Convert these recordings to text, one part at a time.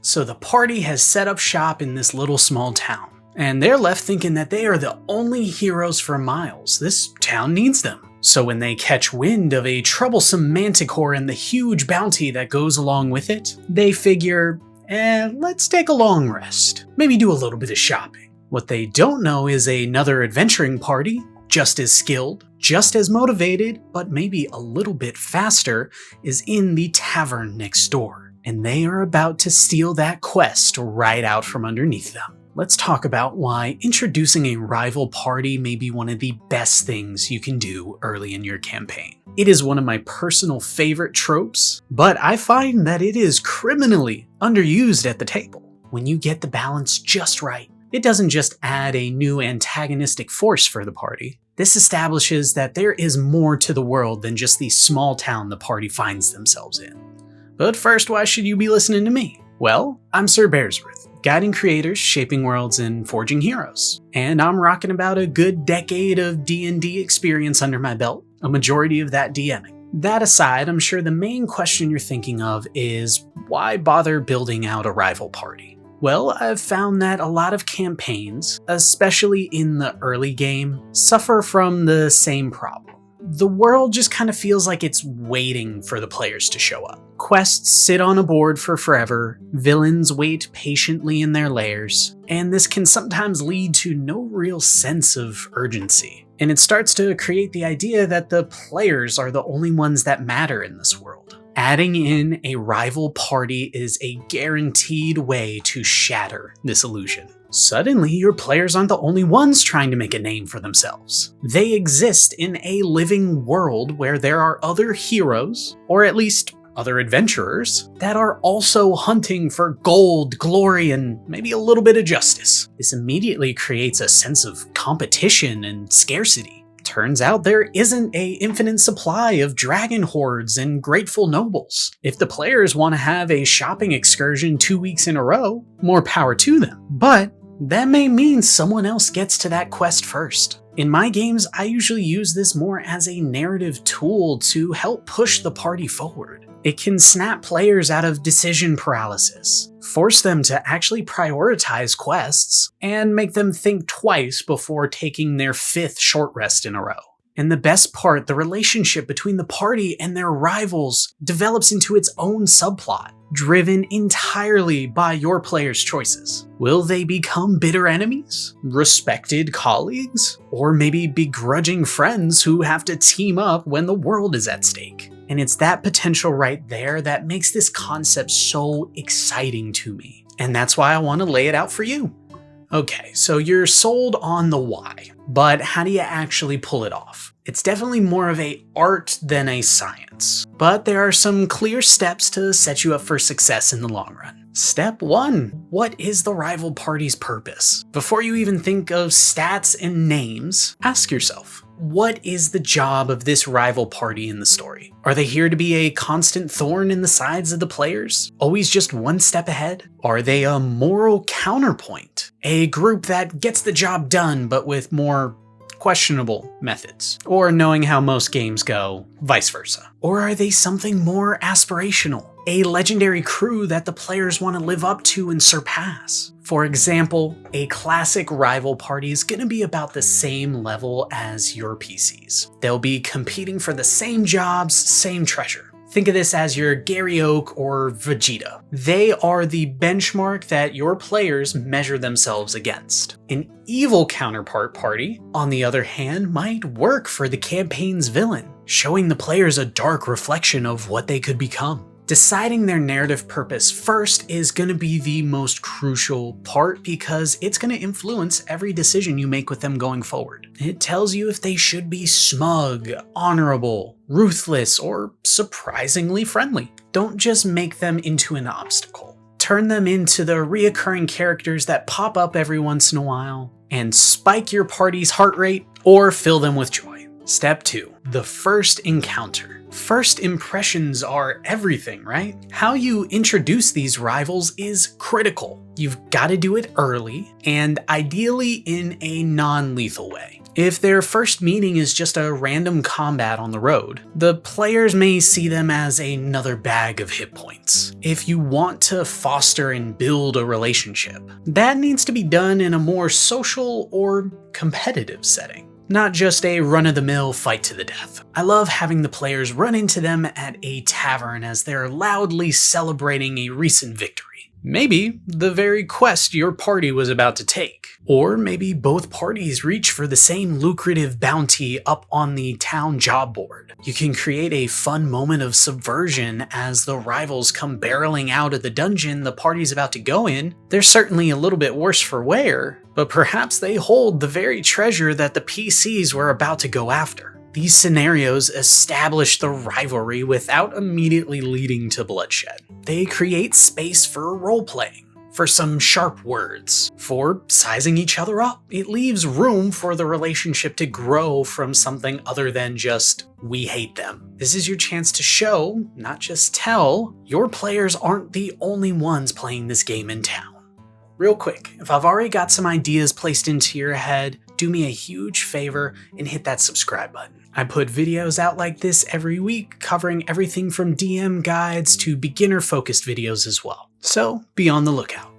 So the party has set up shop in this little small town, and they're left thinking that they are the only heroes for miles. This town needs them. So when they catch wind of a troublesome manticore and the huge bounty that goes along with it, they figure, let's take a long rest. Maybe do a little bit of shopping. What they don't know is another adventuring party, just as skilled, just as motivated, but maybe a little bit faster, is in the tavern next door. And they are about to steal that quest right out from underneath them. Let's talk about why introducing a rival party may be one of the best things you can do early in your campaign. It is one of my personal favorite tropes, but I find that it is criminally underused at the table. When you get the balance just right, it doesn't just add a new antagonistic force for the party. This establishes that there is more to the world than just the small town the party finds themselves in. But first, why should you be listening to me? Well, I'm Sir Bearsworth, guiding creators, shaping worlds, and forging heroes. And I'm rocking about a good decade of D&D experience under my belt, a majority of that DMing. That aside, I'm sure the main question you're thinking of is, why bother building out a rival party? Well, I've found that a lot of campaigns, especially in the early game, suffer from the same problem. The world just kind of feels like it's waiting for the players to show up. Quests sit on a board for forever, villains wait patiently in their lairs, and this can sometimes lead to no real sense of urgency. And it starts to create the idea that the players are the only ones that matter in this world. Adding in a rival party is a guaranteed way to shatter this illusion. Suddenly, your players aren't the only ones trying to make a name for themselves. They exist in a living world where there are other heroes, or at least other adventurers, that are also hunting for gold, glory, and maybe a little bit of justice. This immediately creates a sense of competition and scarcity. Turns out there isn't an infinite supply of dragon hordes and grateful nobles. If the players want to have a shopping excursion 2 weeks in a row, more power to them. But that may mean someone else gets to that quest first. In my games, I usually use this more as a narrative tool to help push the party forward. It can snap players out of decision paralysis, force them to actually prioritize quests, and make them think twice before taking their 5th short rest in a row. And the best part, the relationship between the party and their rivals develops into its own subplot, driven entirely by your players' choices. Will they become bitter enemies, respected colleagues, or maybe begrudging friends who have to team up when the world is at stake? And it's that potential right there that makes this concept so exciting to me. And that's why I want to lay it out for you. Okay, so you're sold on the why, but how do you actually pull it off? It's definitely more of an art than a science, but there are some clear steps to set you up for success in the long run. Step 1. What is the rival party's purpose? Before you even think of stats and names, ask yourself, what is the job of this rival party in the story? Are they here to be a constant thorn in the sides of the players? Always just one step ahead? Are they a moral counterpoint? A group that gets the job done but with more questionable methods? Or knowing how most games go, vice versa? Or are they something more aspirational? A legendary crew that the players want to live up to and surpass. For example, a classic rival party is going to be about the same level as your PCs. They'll be competing for the same jobs, same treasure. Think of this as your Gary Oak or Vegeta. They are the benchmark that your players measure themselves against. An evil counterpart party, on the other hand, might work for the campaign's villain, showing the players a dark reflection of what they could become. Deciding their narrative purpose first is going to be the most crucial part because it's going to influence every decision you make with them going forward. It tells you if they should be smug, honorable, ruthless, or surprisingly friendly. Don't just make them into an obstacle. Turn them into the reoccurring characters that pop up every once in a while and spike your party's heart rate or fill them with joy. Step 2. The first encounter. First impressions are everything, right? How you introduce these rivals is critical. You've got to do it early and ideally in a non-lethal way. If their first meeting is just a random combat on the road, the players may see them as another bag of hit points. If you want to foster and build a relationship, that needs to be done in a more social or competitive setting, not just a run-of-the-mill fight to the death. I love having the players run into them at a tavern as they're loudly celebrating a recent victory. Maybe the very quest your party was about to take. Or maybe both parties reach for the same lucrative bounty up on the town job board. You can create a fun moment of subversion as the rivals come barreling out of the dungeon the party's about to go in. They're certainly a little bit worse for wear, but perhaps they hold the very treasure that the PCs were about to go after. These scenarios establish the rivalry without immediately leading to bloodshed. They create space for role-playing, for some sharp words, for sizing each other up. It leaves room for the relationship to grow from something other than just, we hate them. This is your chance to show, not just tell, your players aren't the only ones playing this game in town. Real quick, if I've already got some ideas placed into your head, do me a huge favor and hit that subscribe button. I put videos out like this every week, covering everything from DM guides to beginner-focused videos as well. So be on the lookout.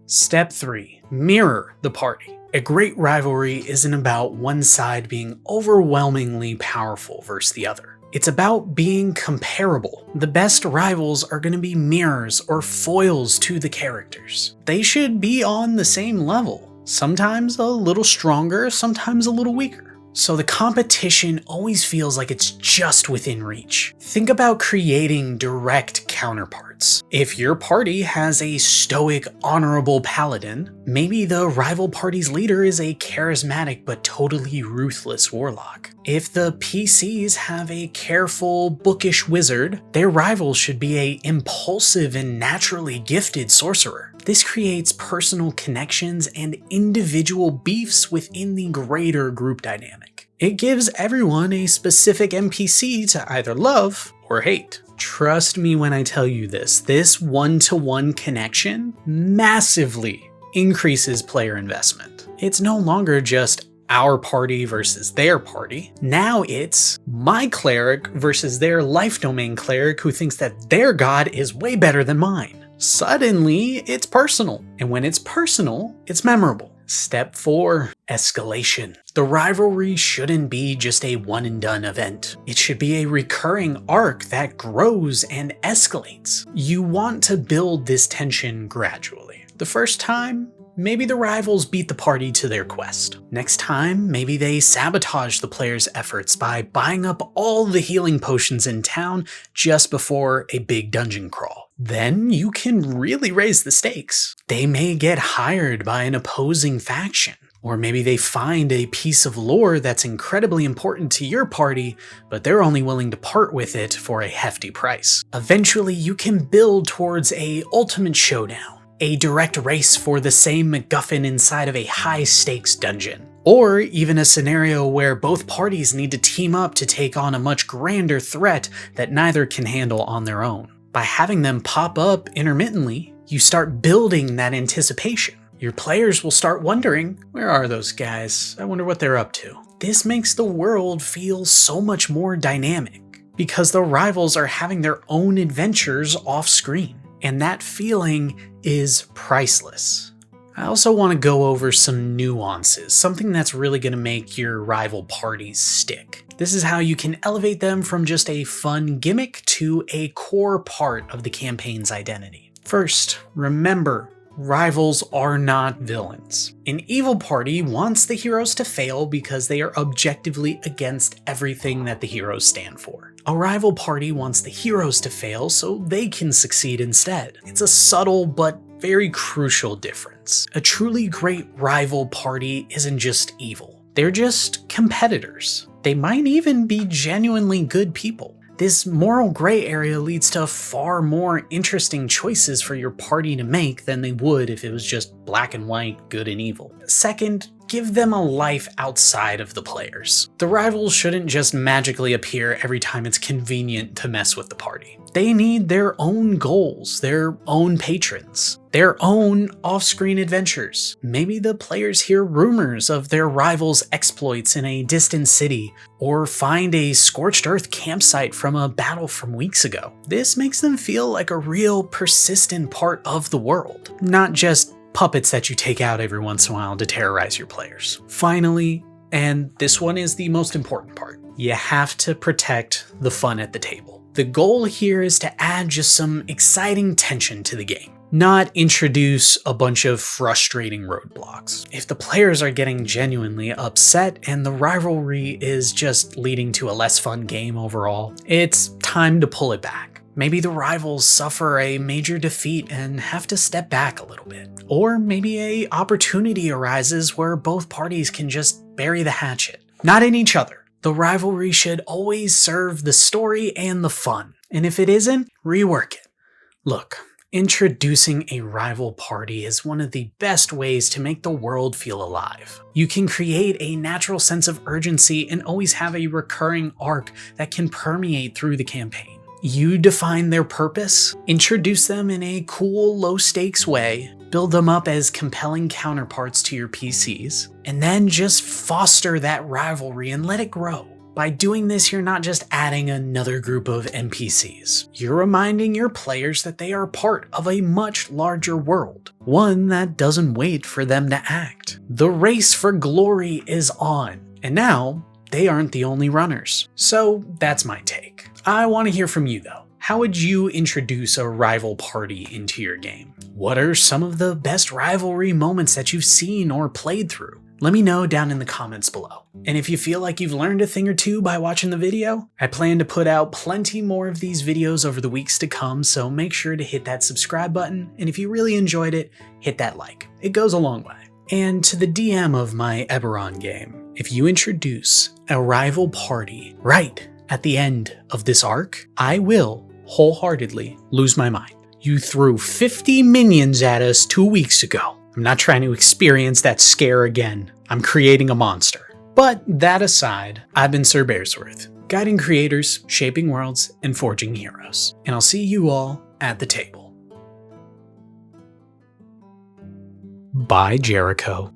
Step 3. Mirror the party. A great rivalry isn't about one side being overwhelmingly powerful versus the other. It's about being comparable. The best rivals are going to be mirrors or foils to the characters. They should be on the same level. Sometimes a little stronger, sometimes a little weaker. So the competition always feels like it's just within reach. Think about creating direct counterparts. If your party has a stoic, honorable paladin, maybe the rival party's leader is a charismatic but totally ruthless warlock. If the PCs have a careful, bookish wizard, their rival should be a impulsive and naturally gifted sorcerer. This creates personal connections and individual beefs within the greater group dynamic. It gives everyone a specific NPC to either love or hate. Trust me when I tell you this one-to-one connection massively increases player investment. It's no longer just our party versus their party. Now it's my cleric versus their life domain cleric who thinks that their god is way better than mine. Suddenly, it's personal. And when it's personal, it's memorable. Step 4. Escalation. The rivalry shouldn't be just a one-and-done event. It should be a recurring arc that grows and escalates. You want to build this tension gradually. The first time, maybe the rivals beat the party to their quest. Next time, maybe they sabotage the player's efforts by buying up all the healing potions in town just before a big dungeon crawl. Then you can really raise the stakes. They may get hired by an opposing faction, or maybe they find a piece of lore that's incredibly important to your party, but they're only willing to part with it for a hefty price. Eventually, you can build towards a ultimate showdown, a direct race for the same MacGuffin inside of a high-stakes dungeon. Or even a scenario where both parties need to team up to take on a much grander threat that neither can handle on their own. By having them pop up intermittently, you start building that anticipation. Your players will start wondering, where are those guys? I wonder what they're up to. This makes the world feel so much more dynamic, because the rivals are having their own adventures off screen, and that feeling is priceless. I also want to go over some nuances, something that's really going to make your rival parties stick. This is how you can elevate them from just a fun gimmick to a core part of the campaign's identity. First, remember, rivals are not villains. An evil party wants the heroes to fail because they are objectively against everything that the heroes stand for. A rival party wants the heroes to fail so they can succeed instead. It's a subtle but very crucial difference. A truly great rival party isn't just evil. They're just competitors. They might even be genuinely good people. This moral gray area leads to far more interesting choices for your party to make than they would if it was just black and white, good and evil. Second, give them a life outside of the players. The rivals shouldn't just magically appear every time it's convenient to mess with the party. They need their own goals, their own patrons, their own off-screen adventures. Maybe the players hear rumors of their rivals' exploits in a distant city, or find a scorched earth campsite from a battle from weeks ago. This makes them feel like a real persistent part of the world, not just puppets that you take out every once in a while to terrorize your players. Finally, and this one is the most important part, you have to protect the fun at the table. The goal here is to add just some exciting tension to the game, not introduce a bunch of frustrating roadblocks. If the players are getting genuinely upset and the rivalry is just leading to a less fun game overall, it's time to pull it back. Maybe the rivals suffer a major defeat and have to step back a little bit. Or maybe an opportunity arises where both parties can just bury the hatchet. Not in each other. The rivalry should always serve the story and the fun. And if it isn't, rework it. Look, introducing a rival party is one of the best ways to make the world feel alive. You can create a natural sense of urgency and always have a recurring arc that can permeate through the campaign. You define their purpose, introduce them in a cool, low-stakes way, build them up as compelling counterparts to your PCs, and then just foster that rivalry and let it grow. By doing this, you're not just adding another group of NPCs. You're reminding your players that they are part of a much larger world, one that doesn't wait for them to act. The race for glory is on, and now they aren't the only runners. So that's my take. I want to hear from you though. How would you introduce a rival party into your game? What are some of the best rivalry moments that you've seen or played through? Let me know down in the comments below. And if you feel like you've learned a thing or two by watching the video, I plan to put out plenty more of these videos over the weeks to come, so make sure to hit that subscribe button, and if you really enjoyed it, hit that like. It goes a long way. And to the DM of my Eberron game, if you introduce a rival party right at the end of this arc, I will wholeheartedly lose my mind. You threw 50 minions at us 2 weeks ago. I'm not trying to experience that scare again. I'm creating a monster. But that aside, I've been Sir Bearsworth, guiding creators, shaping worlds, and forging heroes. And I'll see you all at the table. Bye, Jericho.